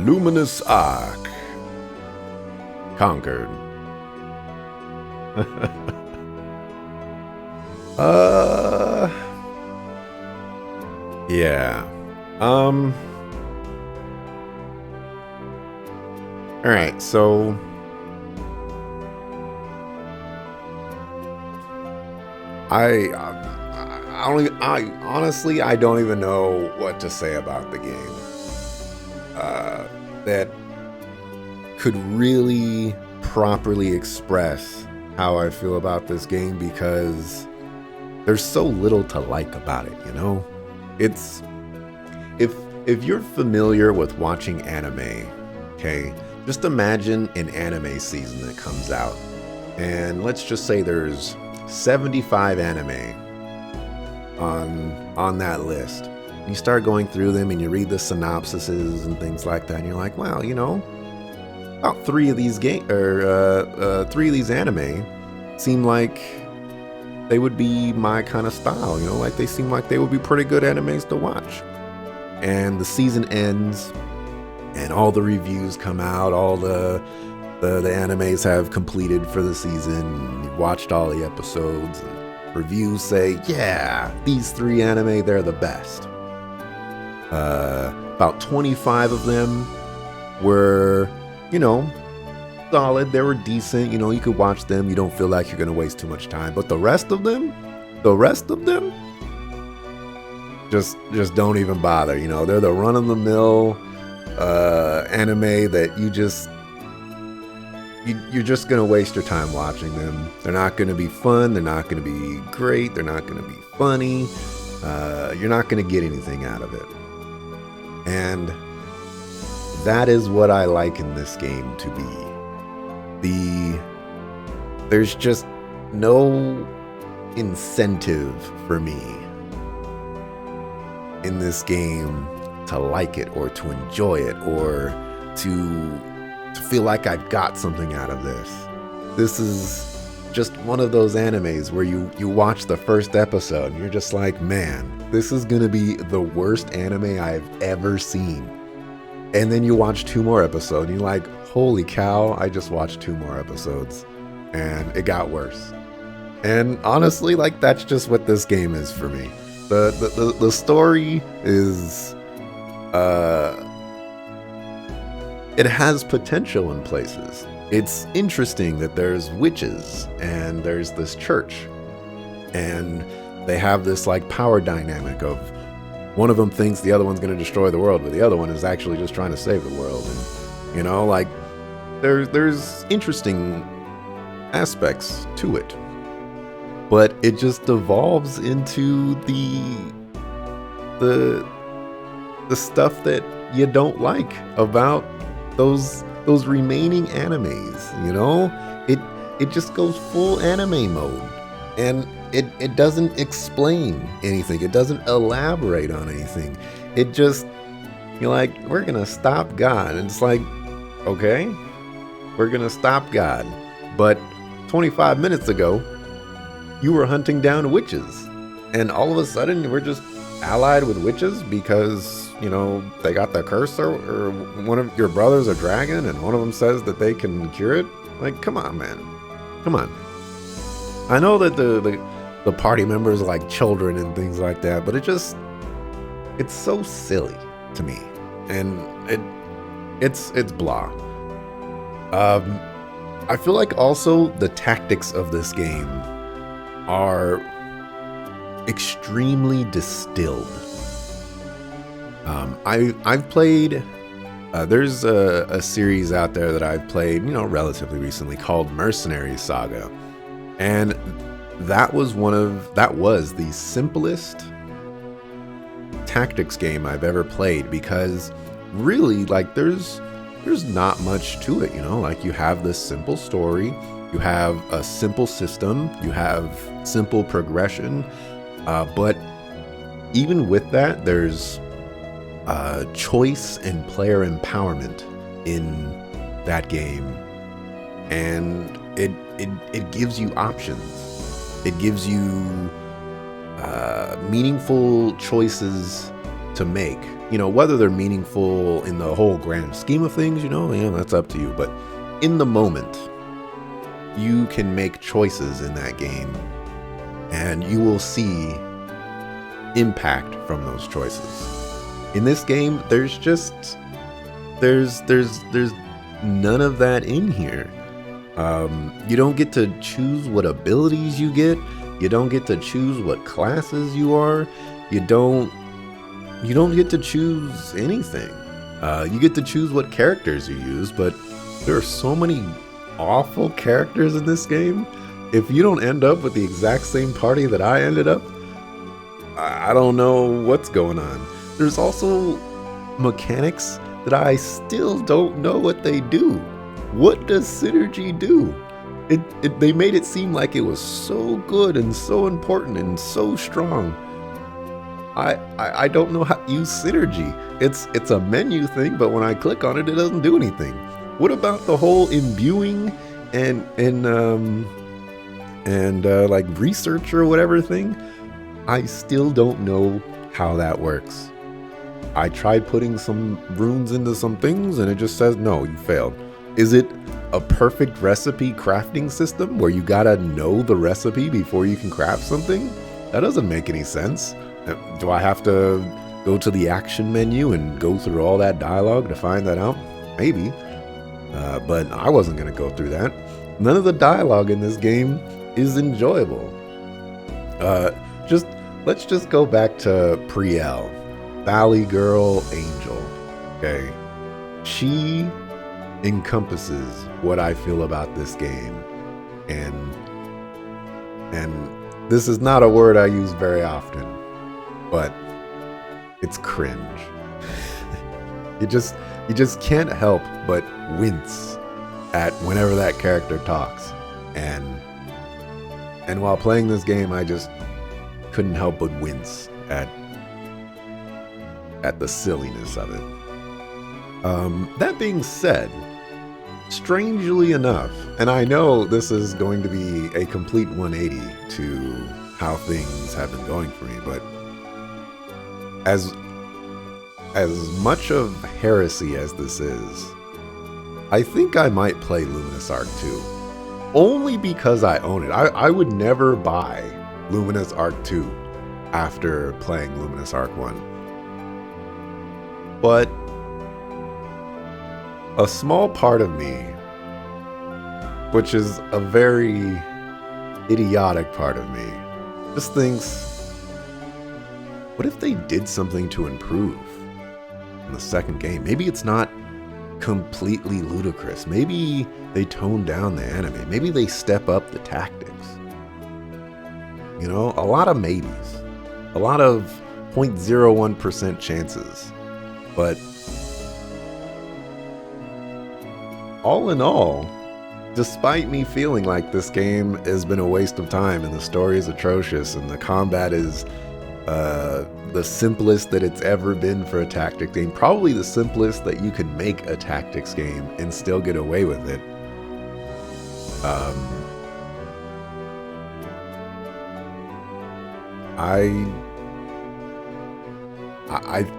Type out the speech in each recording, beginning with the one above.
Luminous Arc conquered. uh, yeah. All right, so I honestly I don't even know what to say about the game. That could really properly express how I feel about this game because there's so little to like about it, you know? It's if you're familiar with watching anime, okay, just imagine an anime season that comes out. And let's just say there's 75 anime on that list. You start going through them and you read the synopsises and things like that, and you're like, wow, you know, about three of these anime seem like they would be my kind of style, you know, like they seem like they would be pretty good animes to watch. And the season ends and all the reviews come out, all the animes have completed for the season, you've watched all the episodes, and reviews say, yeah, these three anime, they're the best. About 25 of them were, you know, solid. They were decent. You know, you could watch them. You don't feel like you're going to waste too much time. But the rest of them, just don't even bother. You know, they're the run-of-the-mill anime that you're just going to waste your time watching them. They're not going to be fun. They're not going to be great. They're not going to be funny. You're not going to get anything out of it. And that is what I liken this game to be. There's just no incentive for me in this game to like it or to enjoy it or to feel like I've got something out of this. This is just one of those animes where you watch the first episode and you're just like, man, this is gonna be the worst anime I've ever seen. And then you watch 2 more episodes and you're like, holy cow, I just watched 2 more episodes and it got worse. And honestly, like, that's just what this game is for me. The story is it has potential in places. It's interesting that there's witches and there's this church and they have this like power dynamic of one of them thinks the other one's going to destroy the world, but the other one is actually just trying to save the world. And, you know, like there's interesting aspects to it, but it just evolves into the stuff that you don't like about those remaining animes, you know? It just goes full anime mode. And it doesn't explain anything. It doesn't elaborate on anything. It just, you're like, we're gonna stop God. And it's like, okay, we're gonna stop God. But 25 minutes ago, you were hunting down witches. And all of a sudden, we're just allied with witches because, you know, they got the curse or one of your brother's a dragon and one of them says that they can cure it. Like, come on, man. Come on. I know that the party members are like children and things like that, but it's so silly to me. And it's blah. I feel like also the tactics of this game are extremely distilled. I've played, there's a series out there that I've played, you know, relatively recently called Mercenary Saga. And that was the simplest tactics game I've ever played because really, like, there's not much to it, you know? Like, you have this simple story, you have a simple system, you have simple progression, but even with that, there's choice and player empowerment in that game, and it gives you options. It gives you meaningful choices to make. Whether they're meaningful in the whole grand scheme of things, that's up to you. But in the moment, you can make choices in that game, and you will see impact from those choices. In this game, there's none of that in here. You don't get to choose what abilities you get. You don't get to choose what classes you are. You don't get to choose anything. You get to choose what characters you use, but there are so many awful characters in this game. If you don't end up with the exact same party that I ended up, I don't know what's going on. There's also mechanics that I still don't know what they do. What does synergy do? They made it seem like it was so good and so important and so strong. I don't know how to use synergy. It's a menu thing, but when I click on it, it doesn't do anything. What about the whole imbuing and like research or whatever thing? I still don't know how that works. I tried putting some runes into some things and it just says, no, you failed. Is it a perfect recipe crafting system where you gotta know the recipe before you can craft something? That doesn't make any sense. Do I have to go to the action menu and go through all that dialogue to find that out? Maybe. But I wasn't gonna go through that. None of the dialogue in this game is enjoyable. Let's just go back to Priel, Valley Girl Angel. Okay, she encompasses what I feel about this game, and this is not a word I use very often, but it's cringe. You just can't help but wince at whenever that character talks, and while playing this game, I just couldn't help but wince at the silliness of it. That being said, strangely enough, and I know this is going to be a complete 180 to how things have been going for me, but as much of heresy as this is, I think I might play Luminous Arc 2. Only because I own it. I would never buy Luminous Arc 2 after playing Luminous Arc 1. But a small part of me, which is a very idiotic part of me, just thinks, what if they did something to improve in the second game? Maybe it's not completely ludicrous. Maybe they tone down the anime. Maybe they step up the tactics. A lot of maybes. A lot of 0.01% chances. But all in all, despite me feeling like this game has been a waste of time and the story is atrocious and the combat is the simplest that it's ever been for a tactics game, probably the simplest that you can make a tactics game and still get away with it.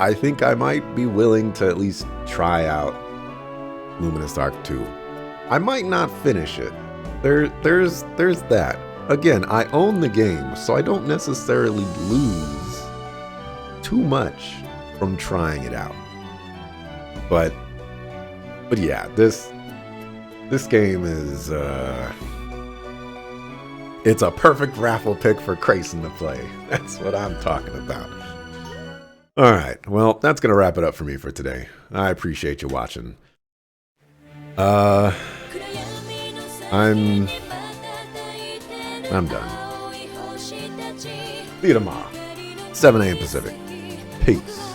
I think I might be willing to at least try out Luminous Arc 2. I might not finish it. There's that. Again, I own the game, so I don't necessarily lose too much from trying it out. But yeah, this game is it's a perfect raffle pick for Grayson to play. That's what I'm talking about. Alright, well, that's gonna wrap it up for me for today. I appreciate you watching. I'm done. See you tomorrow, 7 a.m. Pacific. Peace.